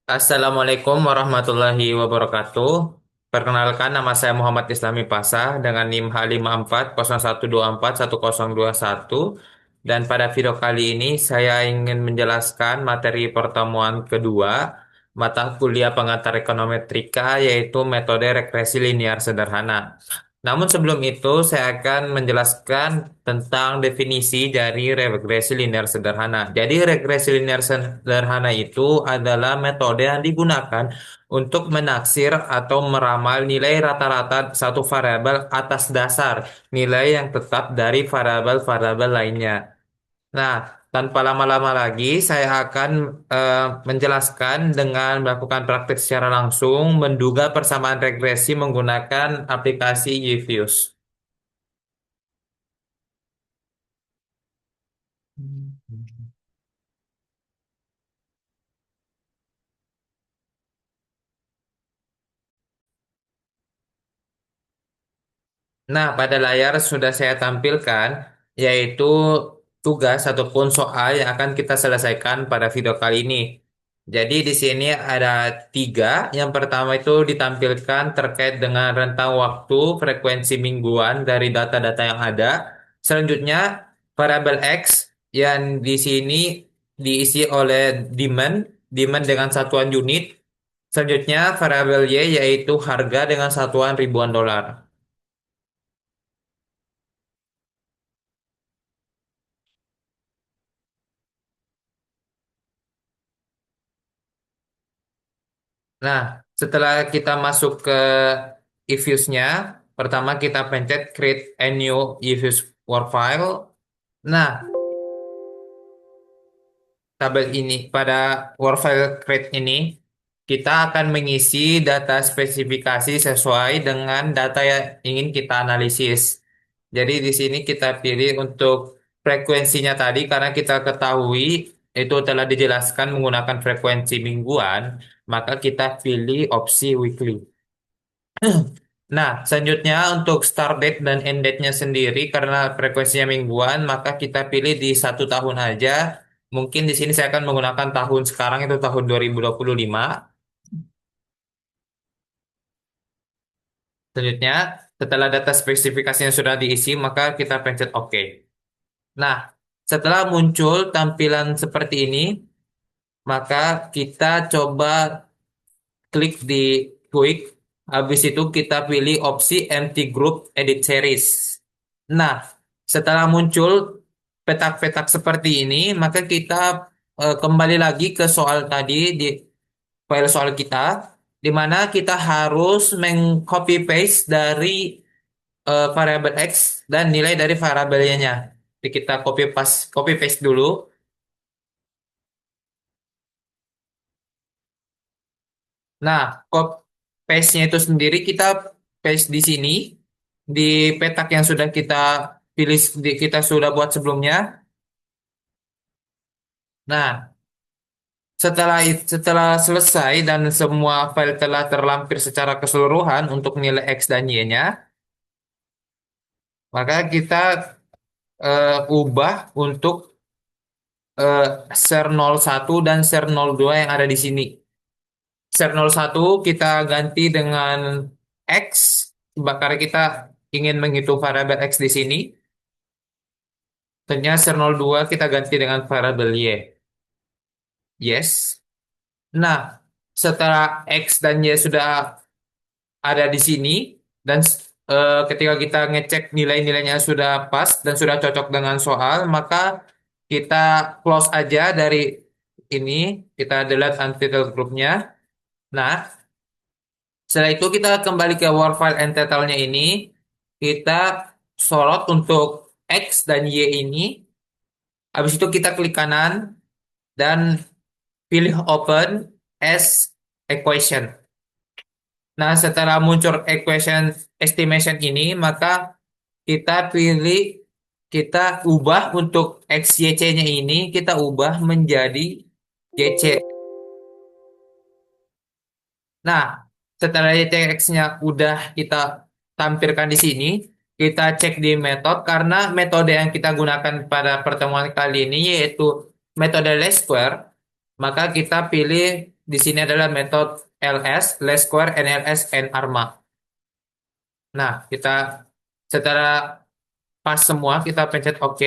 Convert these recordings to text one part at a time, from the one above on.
Assalamualaikum warahmatullahi wabarakatuh. Perkenalkan, nama saya Muhammad Islami Pasah dengan NIM H5401241021. Dan pada video kali ini saya ingin menjelaskan materi pertemuan kedua mata kuliah pengantar ekonometrika, yaitu metode regresi linear sederhana. Namun sebelum itu saya akan menjelaskan tentang definisi dari regresi linear sederhana. Jadi regresi linear sederhana itu adalah metode yang digunakan untuk menaksir atau meramal nilai rata-rata satu variabel atas dasar nilai yang tetap dari variabel-variabel lainnya. Nah, tanpa lama-lama lagi, saya akan menjelaskan dengan melakukan praktik secara langsung, menduga persamaan regresi menggunakan aplikasi Yevius. Nah, pada layar sudah saya tampilkan, yaitu tugas ataupun soal yang akan kita selesaikan pada video kali ini. Jadi di sini ada tiga. Yang pertama itu ditampilkan terkait dengan rentang waktu frekuensi mingguan dari data-data yang ada. Selanjutnya, variabel X yang di sini diisi oleh demand dengan satuan unit. Selanjutnya, variabel Y yaitu harga dengan satuan ribuan dolar. Nah, setelah kita masuk ke if-use-nya, pertama kita pencet create a new if-use Word file. Nah, tabel ini pada Word file create ini kita akan mengisi data spesifikasi sesuai dengan data yang ingin kita analisis. Jadi di sini kita pilih untuk frekuensinya tadi karena kita ketahui itu telah dijelaskan menggunakan frekuensi mingguan, maka kita pilih opsi weekly. Nah, selanjutnya untuk start date dan end date-nya sendiri karena frekuensinya mingguan, maka kita pilih di 1 tahun aja. Mungkin di sini saya akan menggunakan tahun sekarang itu tahun 2025. Selanjutnya, setelah data spesifikasinya sudah diisi, maka kita pencet OK. Nah, setelah muncul tampilan seperti ini, maka kita coba klik di quick. Habis itu kita pilih opsi empty group edit series. Nah, setelah muncul petak-petak seperti ini, maka kita kembali lagi ke soal tadi di file soal kita, di mana kita harus meng-copy paste dari variabel X dan nilai dari variabelnya. Jadi kita copy paste dulu. Nah, paste-nya itu sendiri kita paste di sini di petak yang sudah kita pilih, kita sudah buat sebelumnya. Nah, setelah selesai dan semua file telah terlampir secara keseluruhan untuk nilai X dan Y-nya, maka kita ubah untuk ser 01 dan ser 02 yang ada di sini. Ser 01 kita ganti dengan X, karena kita ingin menghitung variabel X di sini. Tentunya ser 02 kita ganti dengan variabel Y. Yes. Nah, setelah X dan Y sudah ada di sini dan ketika kita ngecek nilai-nilainya sudah pas dan sudah cocok dengan soal, maka kita close aja dari ini, kita delete untitled groupnya. Nah, setelah itu kita kembali ke Word file entitled-nya ini, kita sorot untuk X dan Y ini. Habis itu kita klik kanan dan pilih open as equation. Nah, setelah muncul equation estimation ini, maka kita pilih, kita ubah untuk XYC-nya ini, kita ubah menjadi YC. Nah, setelah YCX-nya udah kita tampilkan di sini, kita cek di metode, karena metode yang kita gunakan pada pertemuan kali ini yaitu metode least square, maka kita pilih di sini adalah metode LS, least square, NLS, and ARMA. Nah, kita setelah pas semua, kita pencet OK.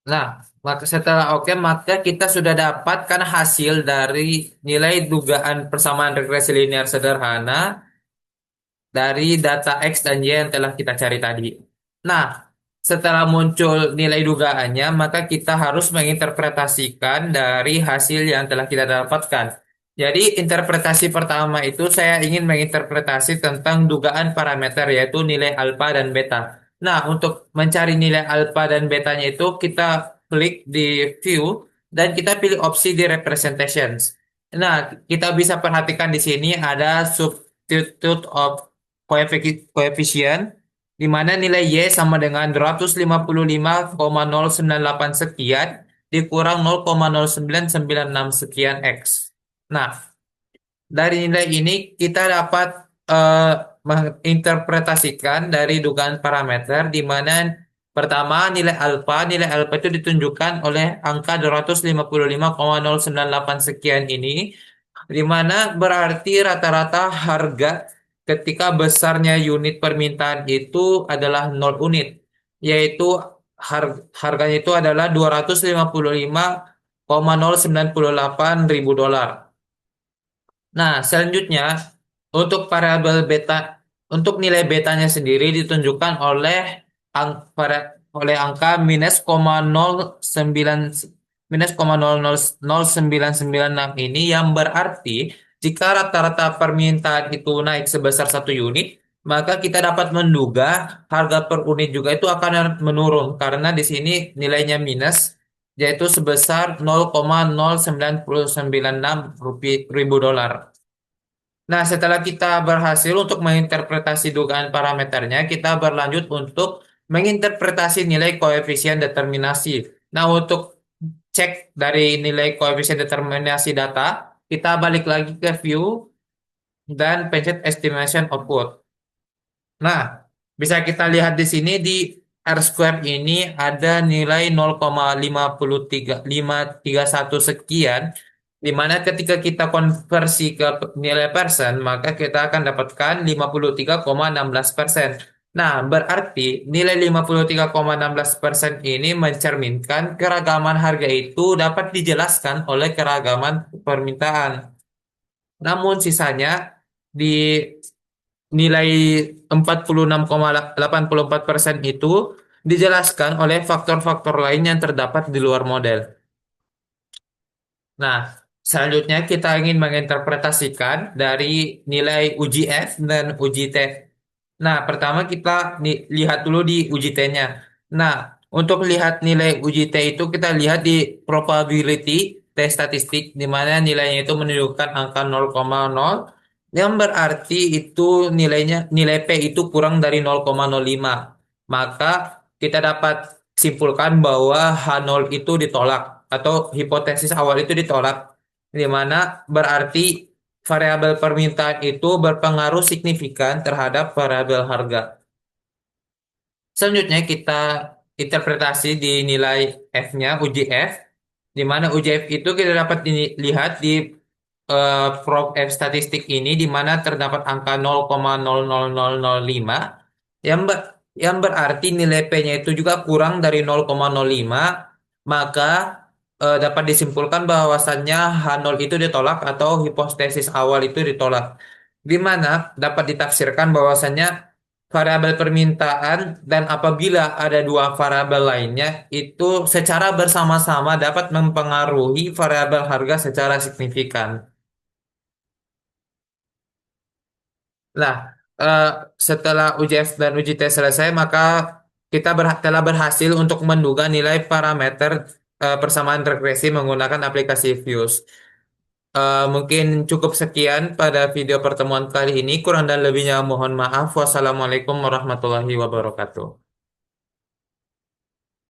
Nah, maka setelah OK, maka kita sudah dapatkan hasil dari nilai dugaan persamaan regresi linear sederhana dari data X dan Y yang telah kita cari tadi. Nah, setelah muncul nilai dugaannya, maka kita harus menginterpretasikan dari hasil yang telah kita dapatkan. Jadi, interpretasi pertama itu saya ingin menginterpretasi tentang dugaan parameter, yaitu nilai alfa dan beta. Nah, untuk mencari nilai alfa dan betanya itu, kita klik di view dan kita pilih opsi di representations. Nah, kita bisa perhatikan di sini ada substitute of coefficient di mana nilai Y sama dengan 255,098 sekian dikurang 0,0996 sekian X. Nah, dari nilai ini kita dapat eh, menginterpretasikan dari dugaan parameter di mana pertama nilai alfa itu ditunjukkan oleh angka 255,098 sekian ini di mana berarti rata-rata harga ketika besarnya unit permintaan itu adalah 0 unit, yaitu harganya itu adalah 255,098 ribu dolar. Nah, selanjutnya untuk variabel beta, untuk nilai betanya sendiri ditunjukkan oleh angka -0,09966 ini yang berarti jika rata-rata permintaan itu naik sebesar 1 unit, maka kita dapat menduga harga per unit juga itu akan menurun karena di sini nilainya minus yaitu sebesar 0,09096 ribu dolar. Nah, setelah kita berhasil untuk menginterpretasi dugaan parameternya, kita berlanjut untuk menginterpretasi nilai koefisien determinasi. Nah, untuk cek dari nilai koefisien determinasi data, kita balik lagi ke view dan pencet estimation output. Nah, bisa kita lihat di sini di R square ini ada nilai 0,53531 sekian, di mana ketika kita konversi ke nilai persen, maka kita akan dapatkan 53,16%. Nah, berarti nilai 53,16% ini mencerminkan keragaman harga itu dapat dijelaskan oleh keragaman permintaan. Namun sisanya di nilai 46,84% itu dijelaskan oleh faktor-faktor lain yang terdapat di luar model. Nah, selanjutnya kita ingin menginterpretasikan dari nilai uji F dan uji T. Nah, pertama kita lihat dulu di uji T-nya. Nah, untuk lihat nilai uji T itu kita lihat di probability T statistik di mana nilainya itu menunjukkan angka 0,0 yang berarti itu nilai P itu kurang dari 0,05. Maka kita dapat simpulkan bahwa H0 itu ditolak atau hipotesis awal itu ditolak di mana berarti variabel permintaan itu berpengaruh signifikan terhadap variabel harga. Selanjutnya kita interpretasi di nilai F-nya, uji F, di mana uji F itu kita dapat lihat di prof F statistik ini, di mana terdapat angka 0,00005, yang, yang berarti nilai P-nya itu juga kurang dari 0,05, maka dapat disimpulkan bahwasannya H0 itu ditolak atau hipotesis awal itu ditolak. Di mana dapat ditafsirkan bahwasannya variabel permintaan dan apabila ada dua variabel lainnya itu secara bersama-sama dapat mempengaruhi variabel harga secara signifikan. Nah, eh, setelah uji F dan uji T selesai, maka kita telah berhasil untuk menduga nilai parameter persamaan regresi menggunakan aplikasi Fuse. Mungkin cukup sekian pada video pertemuan kali ini. Kurang dan lebihnya mohon maaf. Wassalamualaikum warahmatullahi wabarakatuh.